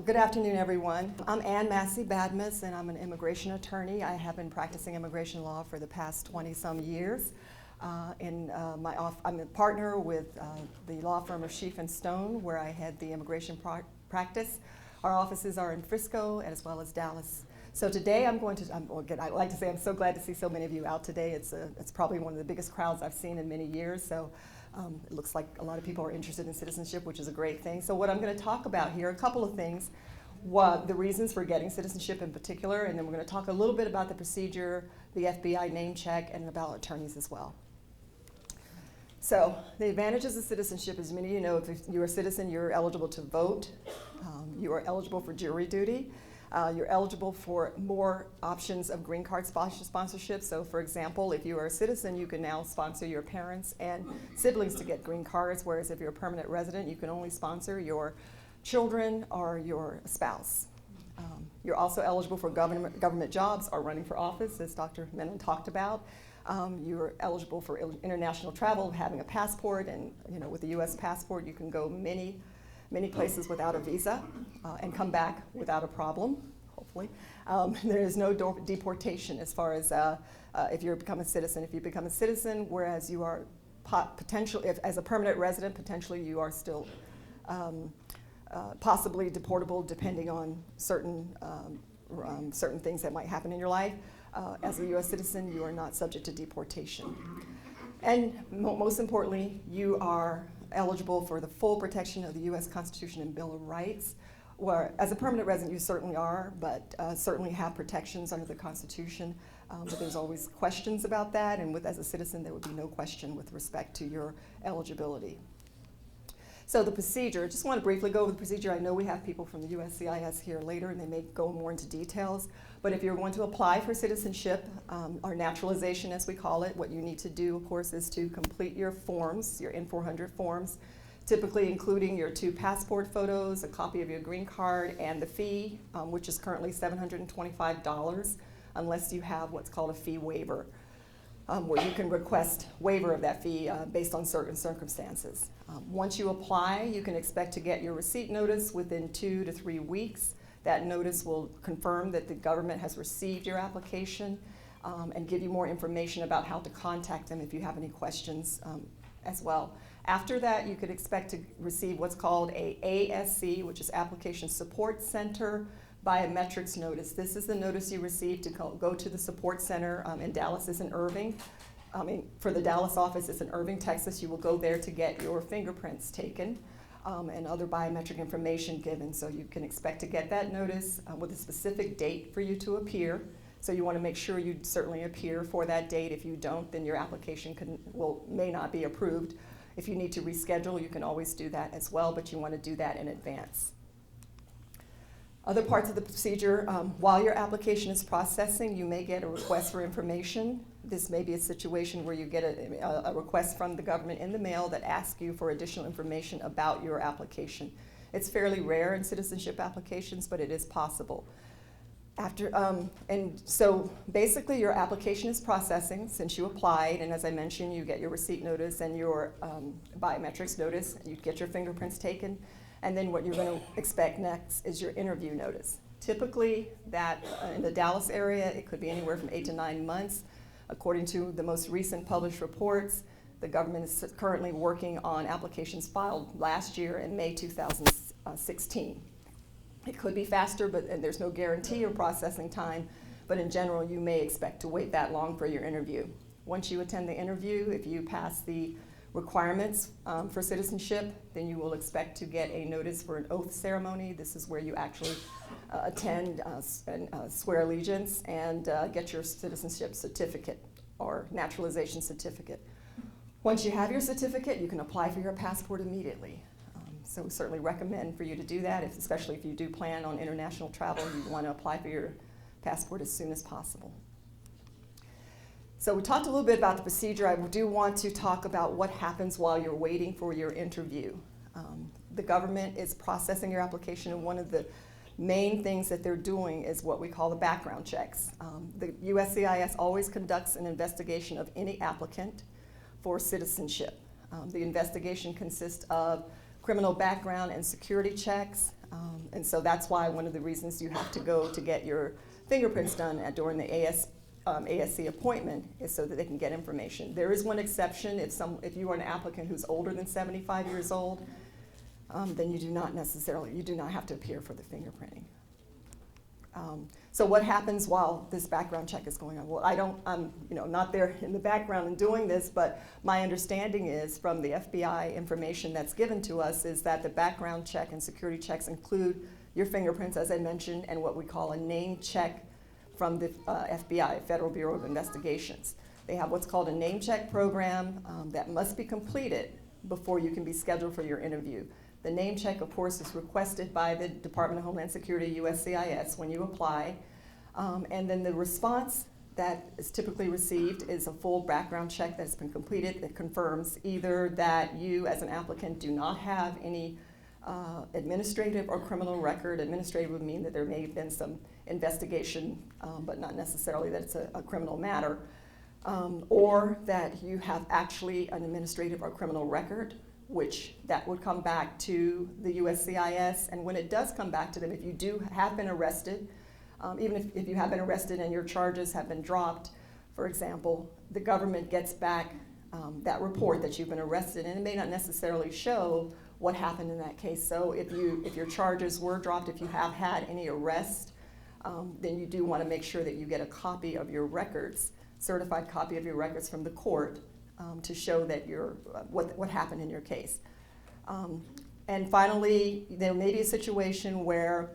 Good afternoon, everyone. I'm Ann Massey-Badmus, and I'm an immigration attorney. I have been practicing immigration law for the past 20-some years. I'm a partner with the law firm of Scheef and Stone, where I head the immigration practice. Our offices are in Frisco as well as Dallas. So today I'd like to say I'm so glad to see so many of you out today. It's probably one of the biggest crowds I've seen in many years. So it looks like a lot of people are interested in citizenship, which is a great thing. So what I'm going to talk about here, a couple of things, the reasons for getting citizenship in particular, and then we're going to talk a little bit about the procedure, the FBI name check, and about attorneys as well. So the advantages of citizenship, as many of you know, if you're a citizen, you're eligible to vote, you are eligible for jury duty, you're eligible for more options of green card sponsorship. So for example, if you are a citizen, you can now sponsor your parents and siblings to get green cards, whereas if you're a permanent resident, you can only sponsor your children or your spouse. You're also eligible for government jobs or running for office, as Dr. Menon talked about. You're eligible for international travel, having a passport, and with a U.S. passport, you can go many places without a visa and come back without a problem, hopefully. There is no deportation as far as if you become a citizen. If you become a citizen, whereas you are as a permanent resident, potentially you are still possibly deportable depending on certain things that might happen in your life. As a U.S. citizen, you are not subject to deportation. And most importantly, you are eligible for the full protection of the U.S. Constitution and Bill of Rights, where as a permanent resident you certainly are, but certainly have protections under the Constitution. But there's always questions about that, and as a citizen there would be no question with respect to your eligibility. So the procedure, just want to briefly go over the procedure. I know we have people from the USCIS here later, and they may go more into details. But if you're going to apply for citizenship, or naturalization as we call it, what you need to do, of course, is to complete your forms, your N-400 forms, typically including your 2 passport photos, a copy of your green card, and the fee, which is currently $725, unless you have what's called a fee waiver, where you can request waiver of that fee based on certain circumstances. Once you apply, you can expect to get your receipt notice within 2 to 3 weeks. That notice will confirm that the government has received your application and give you more information about how to contact them if you have any questions as well. After that, you could expect to receive what's called a ASC, which is Application Support Center Biometrics Notice. This is the notice you receive to go to the support center in Dallas. Is in Irving. For the Dallas office, it's in Irving, Texas. You will go there to get your fingerprints taken and other biometric information given. So you can expect to get that notice with a specific date for you to appear. So you want to make sure you certainly appear for that date. If you don't, then your application may not be approved. If you need to reschedule, you can always do that as well, but you want to do that in advance. Other parts of the procedure, while your application is processing, you may get a request for information. This may be a situation where you get a request from the government in the mail that asks you for additional information about your application. It's fairly rare in citizenship applications, but it is possible. And so basically your application is processing since you applied, and as I mentioned, you get your receipt notice and your biometrics notice. You get your fingerprints taken. And then what you're going to expect next is your interview notice. Typically, that in the Dallas area, it could be anywhere from 8 to 9 months. According to the most recent published reports, the government is currently working on applications filed last year in May 2016. It could be faster, and there's no guarantee of processing time, but in general, you may expect to wait that long for your interview. Once you attend the interview, if you pass the requirements for citizenship, then you will expect to get a notice for an oath ceremony. This is where you actually attend and swear allegiance and get your citizenship certificate or naturalization certificate. Once you have your certificate, you can apply for your passport immediately. So we certainly recommend for you to do that, especially if you do plan on international travel. You want to apply for your passport as soon as possible. So we talked a little bit about the procedure. I do want to talk about what happens while you're waiting for your interview. The government is processing your application, and one of the main things that they're doing is what we call the background checks. The USCIS always conducts an investigation of any applicant for citizenship. The investigation consists of criminal background and security checks. And so that's why one of the reasons you have to go to get your fingerprints done during the ASC appointment is so that they can get information. There is one exception. If you are an applicant who's older than 75 years old, then you do not have to appear for the fingerprinting. So what happens while this background check is going on? Well, I'm not there in the background and doing this, but my understanding is from the FBI information that's given to us is that the background check and security checks include your fingerprints, as I mentioned, and what we call a name check from the FBI, Federal Bureau of Investigations. They have what's called a name check program that must be completed before you can be scheduled for your interview. The name check, of course, is requested by the Department of Homeland Security, USCIS, when you apply. And then the response that is typically received is a full background check that's been completed that confirms either that you, as an applicant, do not have any administrative or criminal record. Administrative would mean that there may have been some investigation, but not necessarily that it's a criminal matter, or that you have actually an administrative or criminal record, which that would come back to the USCIS. And when it does come back to them, if you have been arrested, even if you have been arrested and your charges have been dropped, for example, the government gets back that report that you've been arrested, and it may not necessarily show what happened in that case. So if your charges were dropped, if you have had any arrest, then you do want to make sure that you get a copy of your records, certified copy of your records from the court, to show that what happened in your case. And finally, there may be a situation where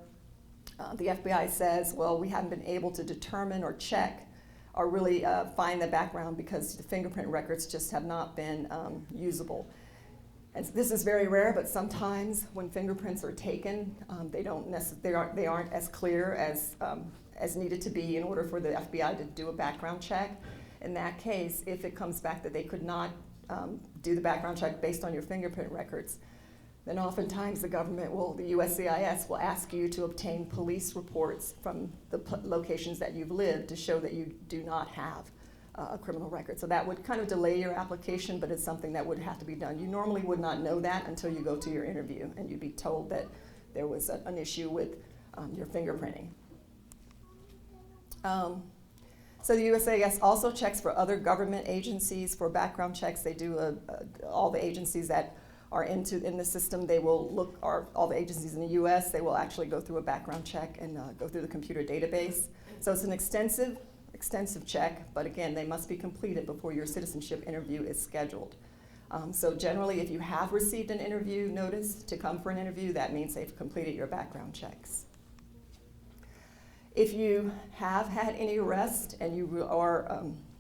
the FBI says, well, we haven't been able to determine or check or really find the background because the fingerprint records just have not been usable. And this is very rare, but sometimes when fingerprints are taken, they aren't as clear as needed to be in order for the FBI to do a background check. In that case, if it comes back that they could not do the background check based on your fingerprint records, then oftentimes the USCIS will ask you to obtain police reports from the locations that you've lived to show that you do not have a criminal record. So that would kind of delay your application, but it's something that would have to be done. You normally would not know that until you go to your interview and you'd be told that there was an issue with your fingerprinting. So the USCIS also checks for other government agencies for background checks. They do all the agencies that are in the system. They will look, all the agencies in the U.S., they will actually go through a background check and go through the computer database. So it's an extensive check, but again, they must be completed before your citizenship interview is scheduled. So generally, if you have received an interview notice to come for an interview, that means they've completed your background checks. If you have had any arrest and you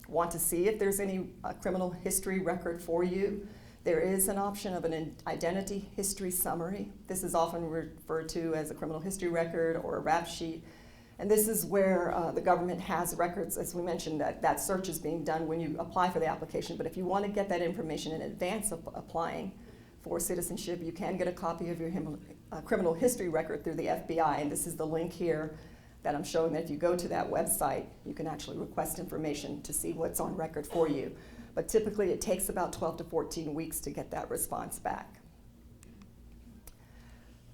want to see if there's any criminal history record for you, there is an option of an identity history summary. This is often referred to as a criminal history record or a rap sheet. And this is where the government has records, as we mentioned, that search is being done when you apply for the application. But if you want to get that information in advance of applying for citizenship, you can get a copy of your criminal history record through the FBI. And this is the link here that I'm showing that if you go to that website, you can actually request information to see what's on record for you. But typically it takes about 12 to 14 weeks to get that response back.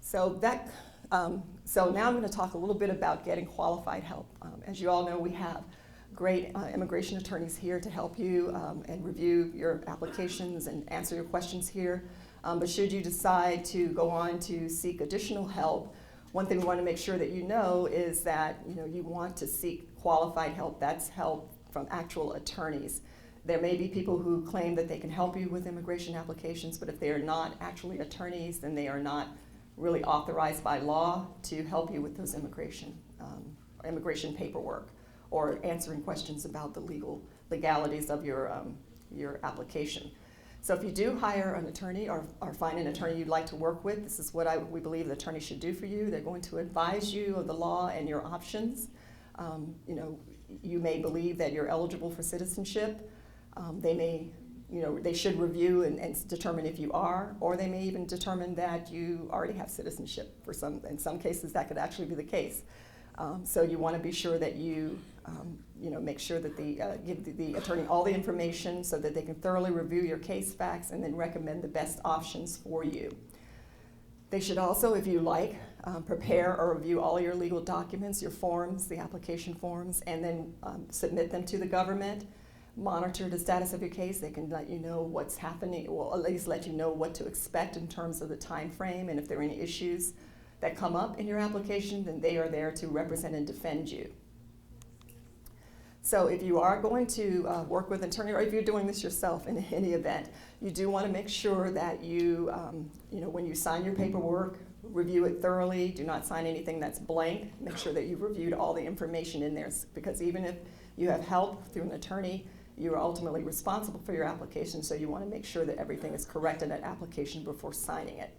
So now I'm going to talk a little bit about getting qualified help. As you all know, we have great immigration attorneys here to help you and review your applications and answer your questions here. But should you decide to go on to seek additional help, one thing we want to make sure that you know is that you want to seek qualified help. That's help from actual attorneys. There may be people who claim that they can help you with immigration applications, but if they are not actually attorneys, then they are not really authorized by law to help you with those immigration paperwork or answering questions about the legalities of your application. So if you do hire an attorney or find an attorney you'd like to work with, this is what we believe the attorney should do for you. They're going to advise you of the law and your options. You may believe that you're eligible for citizenship. They should review and determine if you are, or they may even determine that you already have citizenship. In some cases, that could actually be the case. So you want to be sure that you make sure that give the attorney all the information so that they can thoroughly review your case facts and then recommend the best options for you. They should also, if you like, prepare or review all your legal documents, your forms, the application forms, and then submit them to the government. Monitor the status of your case. They can let you know what's happening, or at least let you know what to expect in terms of the time frame, and if there are any issues that come up in your application, then they are there to represent and defend you. So if you are going to work with an attorney, or if you're doing this yourself in any event, you do want to make sure that you, when you sign your paperwork, review it thoroughly. Do not sign anything that's blank. Make sure that you've reviewed all the information in there, because even if you have help through an attorney, you are ultimately responsible for your application, so you want to make sure that everything is correct in that application before signing it.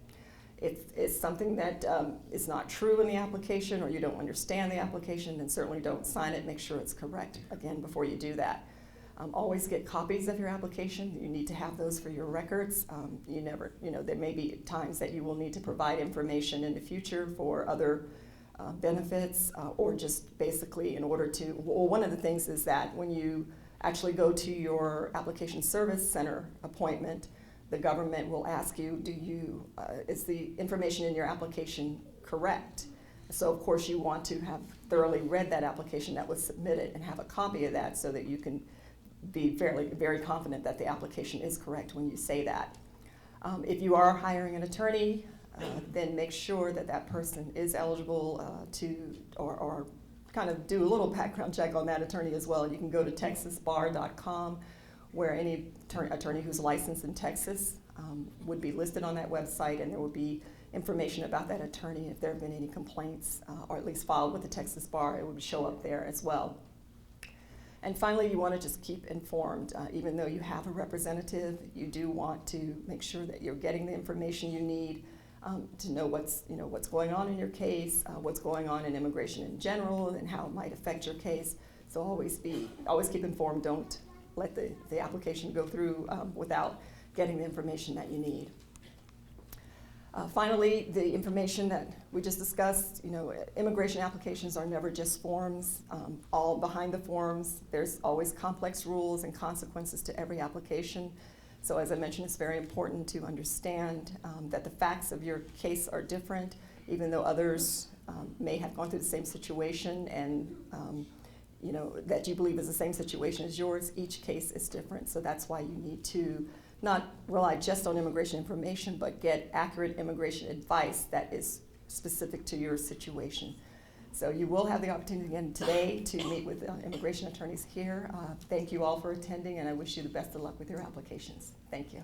If it's something that is not true in the application, or you don't understand the application, then certainly don't sign it. Make sure it's correct, again, before you do that. Always get copies of your application. You need to have those for your records. There may be times that you will need to provide information in the future for other benefits, or just basically in order to, well, one of the things is that when you actually go to your application service center appointment, the government will ask you, is the information in your application correct? So of course you want to have thoroughly read that application that was submitted and have a copy of that, so that you can be very confident that the application is correct when you say that. If you are hiring an attorney, then make sure that that person is eligible or kind of do a little background check on that attorney as well. You can go to texasbar.com, where any attorney who's licensed in Texas would be listed on that website, and there will be information about that attorney. If there have been any complaints, or at least filed with the Texas Bar, it would show up there as well. And finally, you want to just keep informed. Even though you have a representative, you do want to make sure that you're getting the information you need to know what's going on in your case, what's going on in immigration in general, and how it might affect your case. So always keep informed. Don't let the application go through without getting the information that you need. Finally, the information that we just discussed, immigration applications are never just forms. All behind the forms, there's always complex rules and consequences to every application. So as I mentioned, it's very important to understand that the facts of your case are different, even though others may have gone through the same situation, and that you believe is the same situation as yours. Each case is different, so that's why you need to not rely just on immigration information, but get accurate immigration advice that is specific to your situation. So you will have the opportunity again today to meet with immigration attorneys here. Thank you all for attending, and I wish you the best of luck with your applications. Thank you.